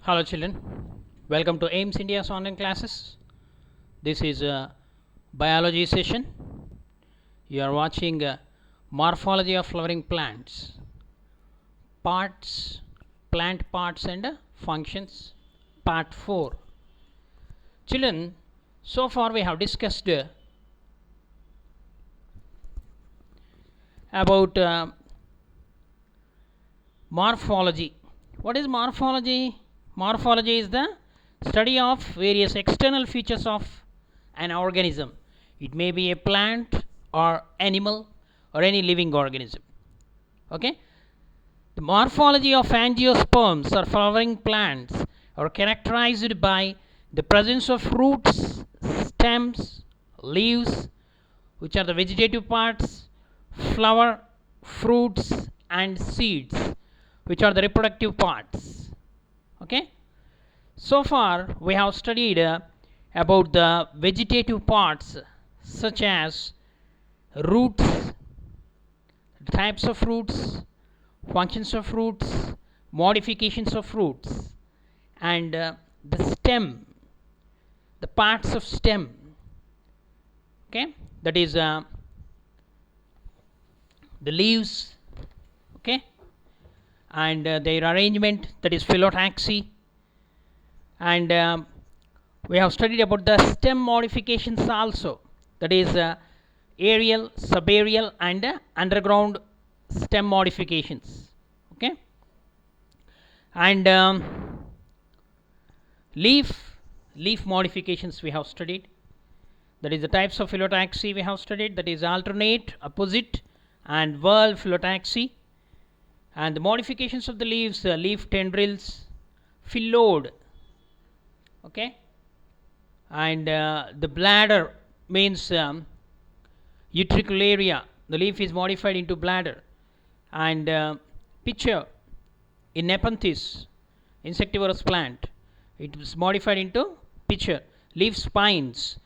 Hello children, welcome to AIMS India's online classes. This is a biology session. You are watching morphology of flowering plants, parts, plant parts and functions, part 4. Children, so far we have discussed about morphology. What is morphology? Morphology is the study of various external features of an organism. It may be a plant or animal or any living organism. Okay? The morphology of angiosperms or flowering plants are characterized by the presence of roots, stems, leaves, which are the vegetative parts, flower, fruits, and seeds, which are the reproductive parts. Okay, so far we have studied about the vegetative parts such as roots, types of roots, functions of roots, modifications of roots, and the stem, the parts of stem. Okay, that is the leaves. Okay, and their arrangement, that is phyllotaxy, and we have studied about the stem modifications also, that is aerial, subaerial, and underground stem modifications. Okay, and leaf modifications we have studied, that is the types of phyllotaxy we have studied, that is alternate, opposite, and whorl phyllotaxy, and the modifications of the leaves, leaf tendrils, phyllodes. Okay, and the bladder means utricularia, the leaf is modified into bladder, and pitcher in Nepenthes, insectivorous plant, it is modified into pitcher. Leaf spines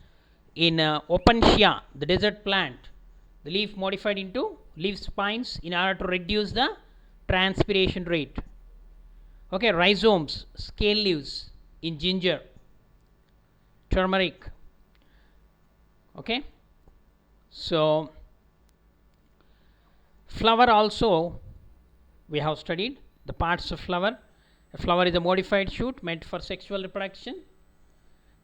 in Opuntia, the desert plant, the leaf modified into leaf spines in order to reduce the transpiration rate. Okay, rhizomes, scale leaves in ginger, turmeric. Okay, so flower also we have studied the parts of flower. A flower is a modified shoot meant for sexual reproduction.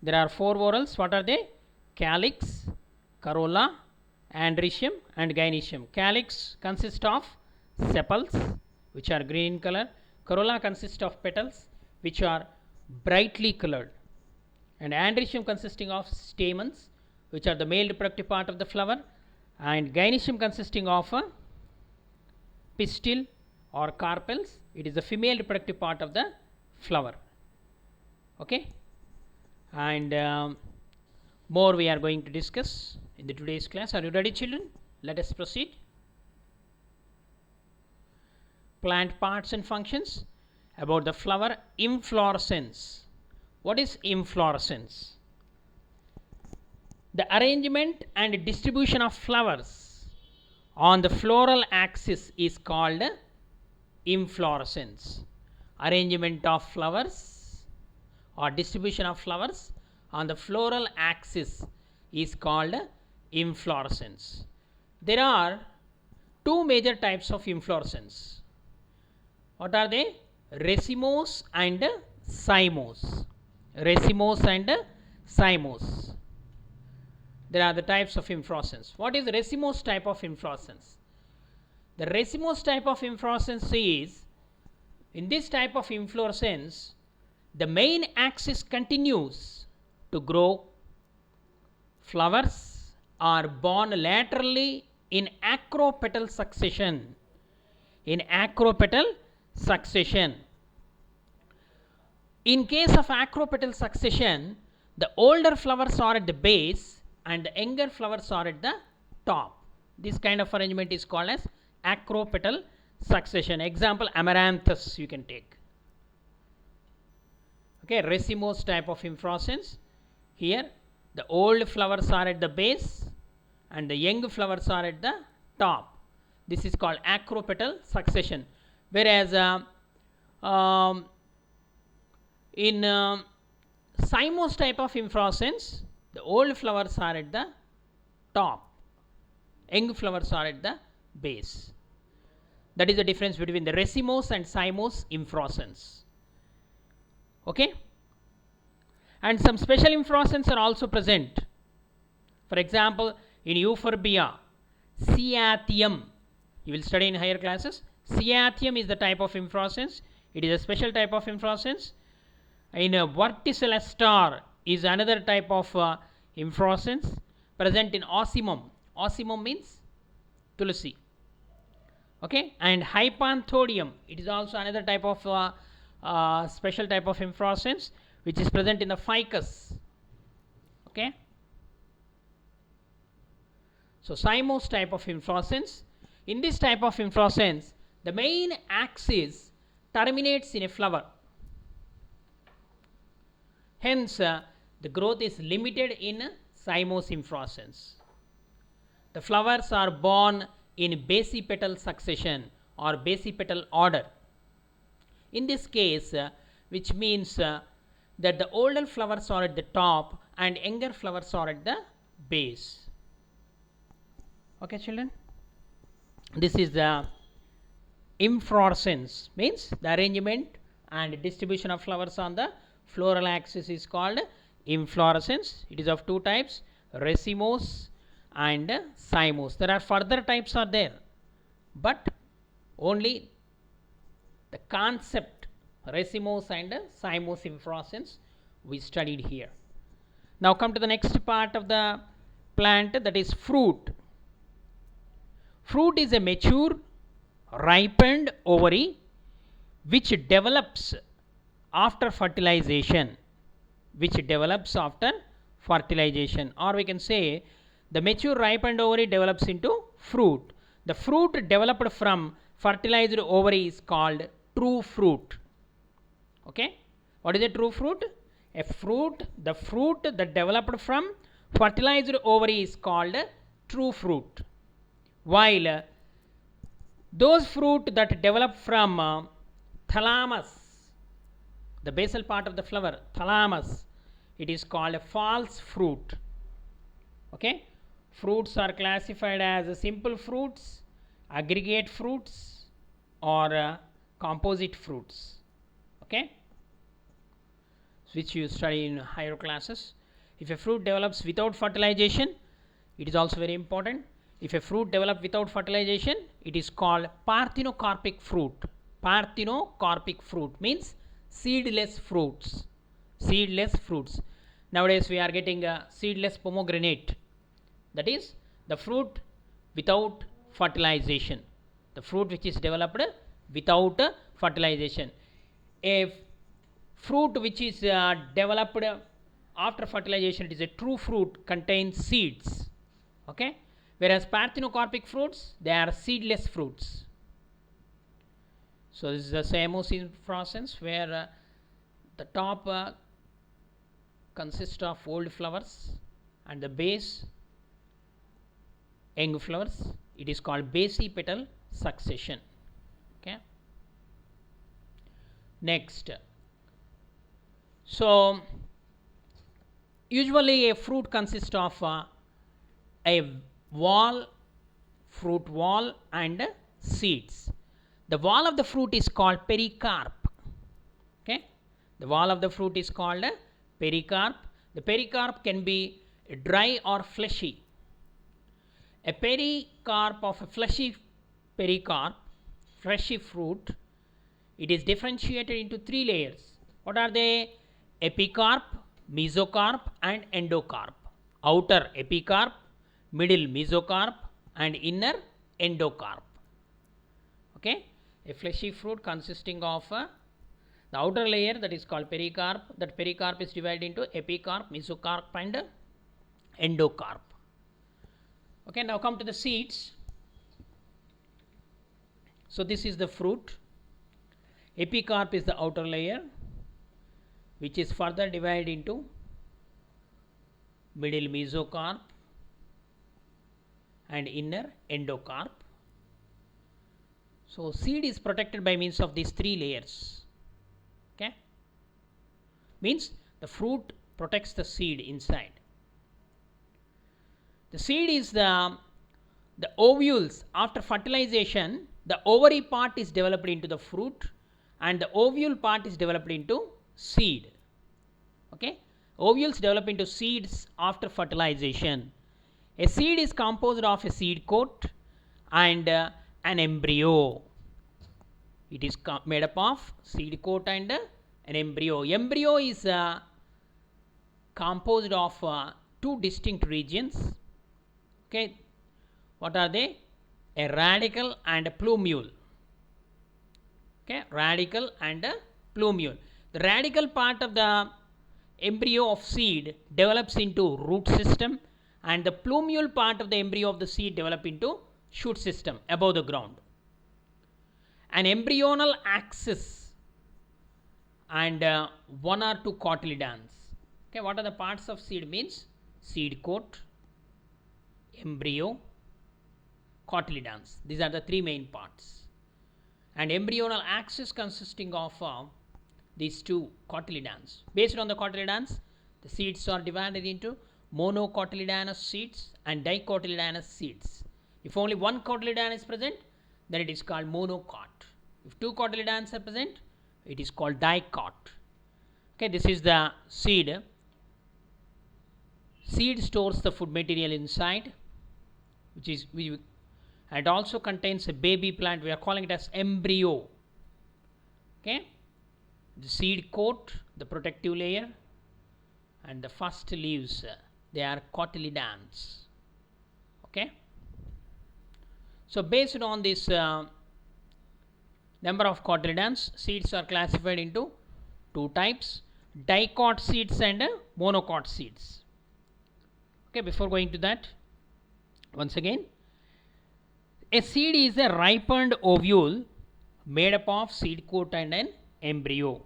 There are 4 whorls. What are they? Calyx, corolla, androecium, and gynoecium. Calyx consists of sepals, which are green in color. Corolla consists of petals, which are brightly colored, and androecium consisting of stamens, which are the male reproductive part of the flower, and gynoecium consisting of a pistil or carpels, it is the female reproductive part of the flower. Okay, and more we are going to discuss in the today's class. Are you ready, children? Let us proceed. Plant parts and functions. About the flower inflorescence. What is inflorescence? The arrangement and distribution of flowers on the floral axis is called inflorescence. Arrangement of flowers or distribution of flowers on the floral axis is called inflorescence. There are 2 major types of inflorescence. What are they? Racemose and cymose. Racemose and cymose. There are the types of inflorescence. What is the racemose type of inflorescence? The racemose type of inflorescence is, in this type of inflorescence, the main axis continues to grow. Flowers are borne laterally in acropetal succession. In acropetal succession. In case of acropetal succession, the older flowers are at the base and the younger flowers are at the top. This kind of arrangement is called as acropetal succession. Example, amaranthus you can take. Okay, racemose type of inflorescence. Here the old flowers are at the base and the young flowers are at the top. This is called acropetal succession. Whereas In cymose type of inflorescence, the old flowers are at the top, young flowers are at the base. That is the difference between the racemose and cymose inflorescence. Okay, and some special inflorescence are also present. For example, in Euphorbia, Cyathium, you will study in higher classes. Cyathium is the type of inflorescence. It is a special type of inflorescence. In a Verticilla star is another type of inflorescence present in Ocimum. Ocimum means Tulsi. Okay, and Hypanthodium, it is also another type of special type of inflorescence which is present in the ficus. Okay, so cymose type of inflorescence. In this type of inflorescence, the main axis terminates in a flower. Hence, the growth is limited in cymose inflorescence. The flowers are born in basipetal succession or basipetal order. In this case, which means that the older flowers are at the top and younger flowers are at the base. Okay, children, this is the inflorescence, means the arrangement and distribution of flowers on the floral axis is called inflorescence. It is of two types, racemose and cymose. There are further types are there, but only the concept racemose and cymose inflorescence we studied here. Now come to the next part of the plant, that is fruit. Fruit is a mature, ripened ovary which develops after fertilization. Which develops after fertilization, or we can say the mature ripened ovary develops into fruit. The fruit developed from fertilized ovary is called true fruit. Okay, what is a true fruit? A fruit, the fruit that developed from fertilized ovary is called true fruit, while those fruit that develop from thalamus, the basal part of the flower, thalamus, it is called a false fruit. Okay, fruits are classified as simple fruits, aggregate fruits, or composite fruits. Okay, which you study in higher classes. If a fruit develops without fertilization, it is also very important. If a fruit develops without fertilization, it is called parthenocarpic fruit. Parthenocarpic fruit means seedless fruits. Seedless fruits. Nowadays we are getting a seedless pomegranate. That is the fruit without fertilization. The fruit which is developed without fertilization. A fruit which is developed after fertilization, it is a true fruit, contains seeds. Okay, whereas parthenocarpic fruits, they are seedless fruits. So this is the cymose inflorescence where the top consists of old flowers and the base young flowers. It is called basipetal succession. Okay, next, so usually a fruit consists of a wall, fruit wall, and seeds. The wall of the fruit is called pericarp. Okay, the wall of the fruit is called pericarp. The pericarp can be dry or fleshy. A pericarp of a fleshy pericarp, fleshy fruit, it is differentiated into three layers. What are they? Epicarp, mesocarp, and endocarp. Outer epicarp, middle mesocarp, and inner endocarp. Okay, a fleshy fruit consisting of the outer layer, that is called pericarp. That pericarp is divided into epicarp, mesocarp, and endocarp. Okay, now come to the seeds. So this is the fruit. Epicarp is the outer layer, which is further divided into middle mesocarp and inner endocarp. So seed is protected by means of these three layers. Okay, Means the fruit protects the seed inside. The seed is the ovules. After fertilization, the ovary part is developed into the fruit and the ovule part is developed into seed. Okay, ovules develop into seeds after fertilization. A seed is composed of a seed coat and an embryo. It is made up of seed coat and an embryo. Embryo is composed of two distinct regions. Okay, what are they? A radicle and a plumule. Okay, radicle and a plumule. The radical part of the embryo of seed develops into root system and the plumule part of the embryo of the seed develop into shoot system above the ground. An embryonal axis and one or two cotyledons. Okay, what are the parts of seed means? Seed coat, embryo, cotyledons. These are the three main parts. And embryonal axis consisting of these two cotyledons. Based on the cotyledons, the seeds are divided into monocotyledonous seeds and dicotyledonous seeds. If only one cotyledon is present, then it is called monocot. If two cotyledons are present, it is called dicot. Okay, this is the seed. Seed stores the food material inside, and also contains a baby plant. We are calling it as embryo. Okay, the seed coat, the protective layer, and the first leaves, they are cotyledons. Okay, so based on this number of cotyledons, seeds are classified into two types: dicot seeds and monocot seeds. Okay, before going to that, once again, a seed is a ripened ovule made up of seed coat and an embryo.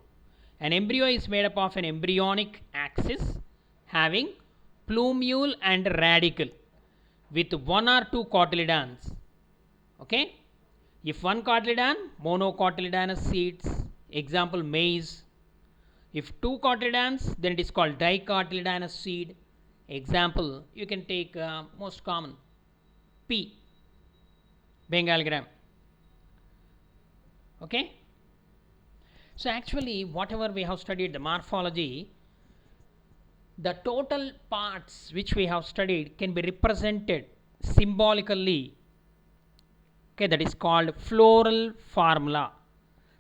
An embryo is made up of an embryonic axis having plumule and radicle with one or two cotyledons. Okay, if one cotyledon, monocotyledonous seeds, example maize. If two cotyledons, then it is called dicotyledonous seed. Example, you can take most common pea, Bengal gram. Okay, so actually whatever we have studied, the morphology, the total parts which we have studied can be represented symbolically. Okay, that is called floral formula.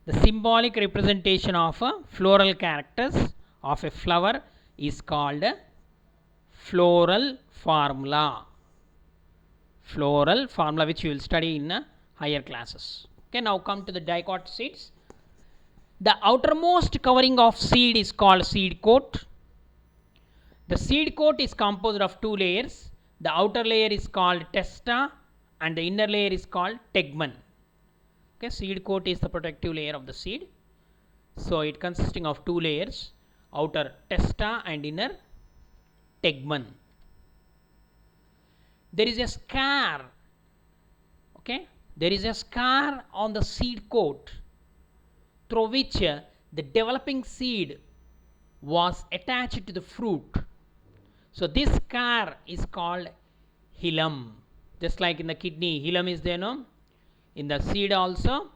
The symbolic representation of floral characters of a flower is called floral formula. Floral formula, which you will study in higher classes. Okay, now come to the dicot seeds. The outermost covering of seed is called seed coat. The seed coat is composed of two layers. The outer layer is called testa and the inner layer is called tegmen. Okay, seed coat is the protective layer of the seed. So it consisting of two layers, outer testa and inner tegmen. There is a scar. Okay, there is a scar on the seed coat through which the developing seed was attached to the fruit. So this scar is called hilum. Just like in the kidney, hilum is there, no? In the seed also,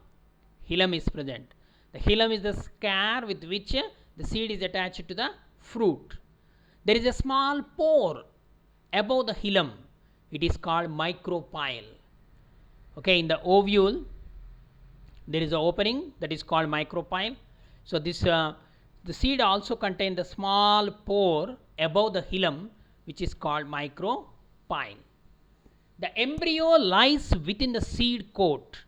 hilum is present. The hilum is the scar with which the seed is attached to the fruit. There is a small pore above the hilum. It is called micropyle. Okay, in the ovule, there is an opening that is called micropyle. So this the seed also contains the small pore above the hilum, which is called micropyle. The embryo lies within the seed coat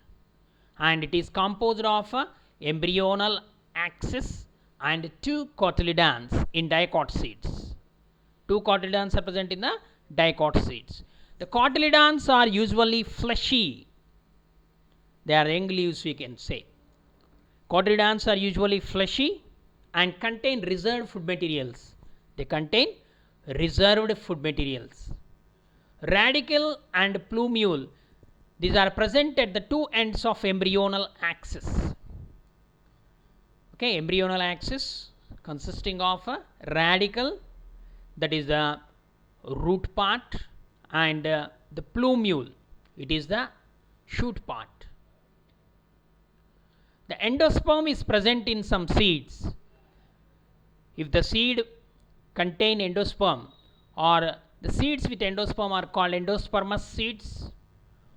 and it is composed of embryonal axis and two cotyledons in dicot seeds. Two cotyledons are present in the dicot seeds. The cotyledons are usually fleshy. They are young leaves, we can say. Cotyledons are usually fleshy and contain reserved food materials. They contain reserved food materials. Radicle and plumule, these are present at the two ends of embryonal axis. Okay, embryonal axis consisting of a radicle, that is the root part, and the plumule, it is the shoot part. The endosperm is present in some seeds. If the seed contain endosperm, or the seeds with endosperm are called endospermous seeds.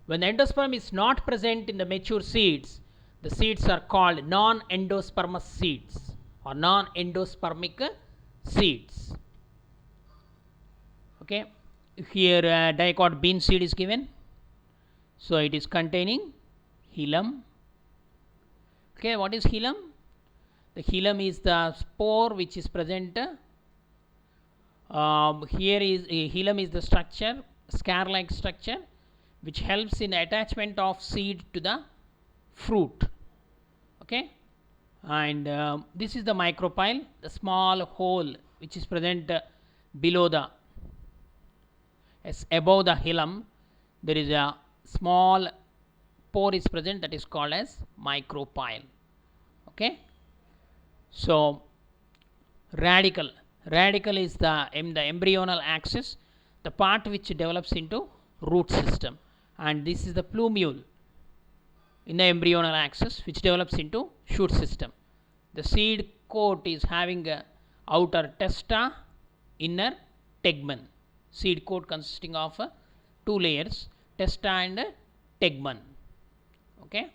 When the endosperm is not present in the mature seeds, the seeds are called non-endospermous seeds or non-endospermic seeds. Okay, here dicot bean seed is given, so it is containing hilum. Okay, what is hilum? The hilum is the spore which is present. Here is hilum is the structure, scare-like structure, which helps in attachment of seed to the fruit. Okay, and this is the micropyle, the small hole which is present below the above the hilum. There is a small pore is present, that is called as micropyle. Okay, so radicle is the embryonal axis, the part which develops into root system, and this is the plumule in the embryonal axis which develops into shoot system. The seed coat is having a outer testa, inner tegmen. Seed coat consisting of two layers, testa and tegmen. Okay,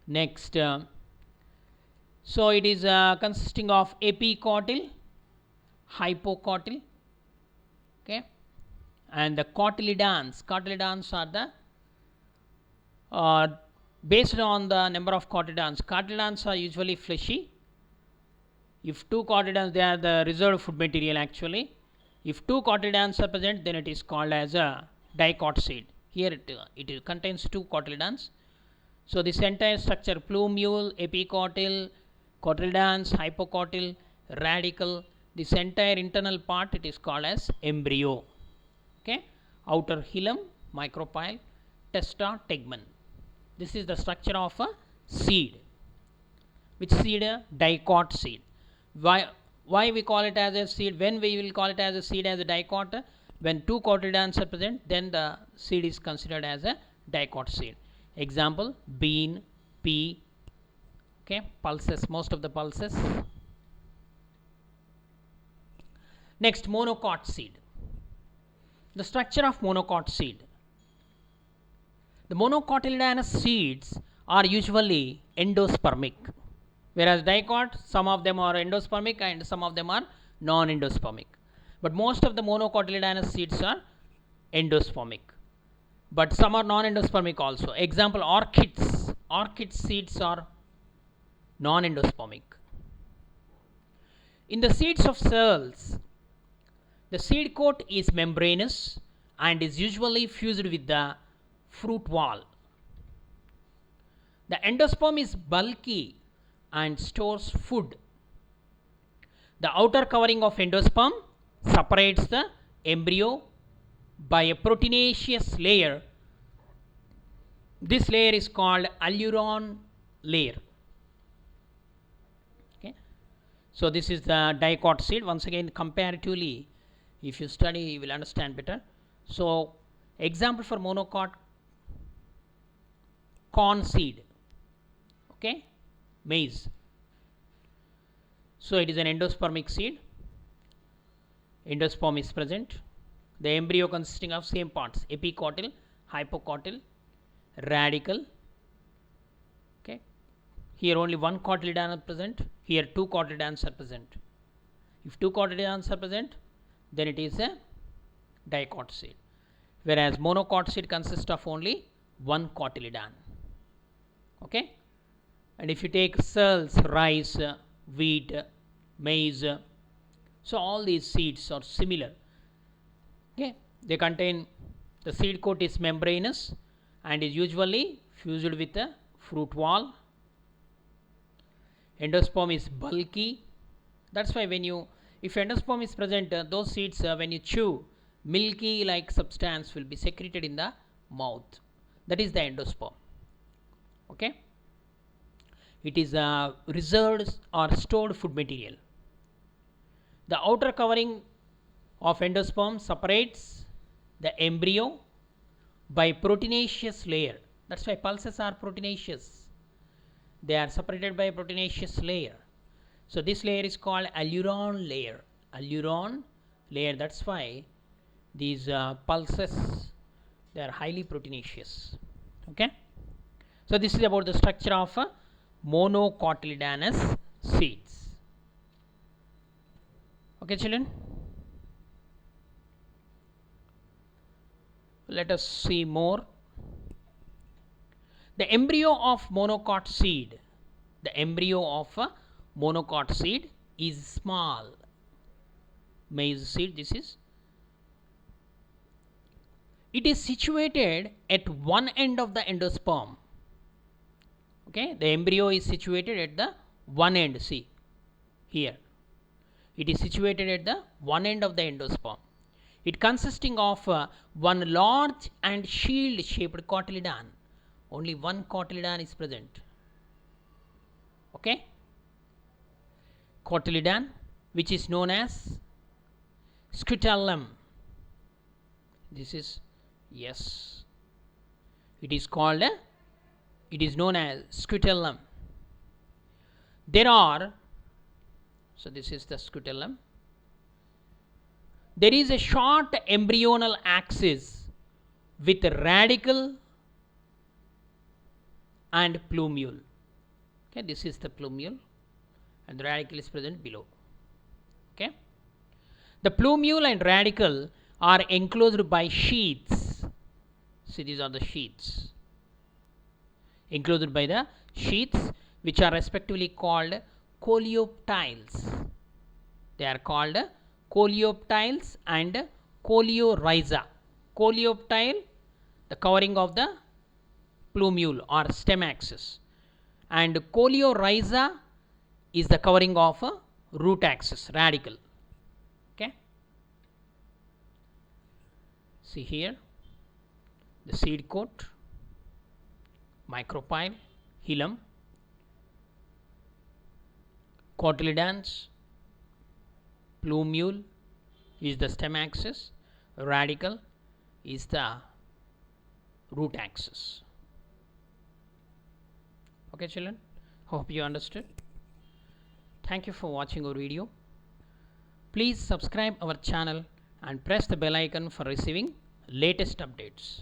next so it is consisting of epicotyl, hypocotyl, okay, and the cotyledons. Cotyledons are the based on the number of cotyledons. Cotyledons are usually fleshy. If two cotyledons, they are the reserved food material actually. If two cotyledons are present, then it is called as a dicot seed. Here it contains two cotyledons. So this entire structure, plumule, epicotyl, cotyledons, hypocotyl, radicle, this entire internal part, it is called as embryo. Okay, outer hilum, micropyle, testa, tegmen. This is the structure of a seed. Which seed? Dicot seed. Why we call it as a seed? When we will call it as a seed, as a dicot? When two cotyledons are present, then the seed is considered as a dicot seed. Example, bean, pea. Okay, pulses, most of the pulses. Next, monocot seed. The structure of monocot seed. The monocotyledonous seeds are usually endospermic, whereas dicot, some of them are endospermic and some of them are non-endospermic. But most of the monocotyledonous seeds are endospermic, but some are non-endospermic also. Example, orchids. Orchid seeds are non-endospermic. In the seeds of cells, the seed coat is membranous and is usually fused with the fruit wall. The endosperm is bulky and stores food. The outer covering of endosperm separates the embryo by a proteinaceous layer. This layer is called alluron layer. Okay, so this is the dicot seed. Once again, comparatively, if you study, you will understand better. So example for monocot, corn seed. Okay, maize. So it is an endospermic seed. Endosperm is present. The embryo consisting of same parts, epicotyl, hypocotyl, radicle. Okay, here only one cotyledon is present, here two cotyledons are present. If two cotyledons are present, then it is a dicot seed, whereas monocot seed consists of only one cotyledon. Okay, and if you take cereals, rice, wheat, maize, so all these seeds are similar. Okay, they contain, the seed coat is membranous and is usually fused with a fruit wall. Endosperm is bulky. That's why when you, if endosperm is present, those seeds when you chew, milky like substance will be secreted in the mouth. That is the endosperm. Okay, It is a reserved or stored food material. The outer covering of endosperm separates the embryo by proteinaceous layer. That's why pulses are proteinaceous. They are separated by a proteinaceous layer. So this layer is called alluron layer. Alluron layer. That's why these pulses, they are highly proteinaceous. Okay. So this is about the structure of monocotyledonous seeds. Okay, children. Let us see more. The embryo of monocot seed. The embryo of a monocot seed is small. Maize seed. This is. It is situated at one end of the endosperm. Okay, the embryo is situated at the one end. See here, it is situated at the one end of the endosperm. It consisting of one large and shield shaped cotyledon. Only one cotyledon is present. Okay, cotyledon, which is known as scutellum. This is, yes, it is called it is known as scutellum. There are, so this is the scutellum. There is a short embryonal axis with radicle and plumule. Okay, this is the plumule and the radicle is present below. Okay, the plumule and radicle are enclosed by sheaths. See, these are the sheaths. Enclosed by the sheaths, which are respectively called coleoptiles. They are called coleoptiles and coleorhiza. Coleoptile, the covering of the plumule or stem axis, and coleorhiza is the covering of a root axis, radicle. Okay, see here the seed coat, micropyle, hilum, cotyledons, plumule is the stem axis, radicle is the root axis. Okay, children, hope you understood. Thank you for watching our video. Please subscribe our channel and press the bell icon for receiving latest updates.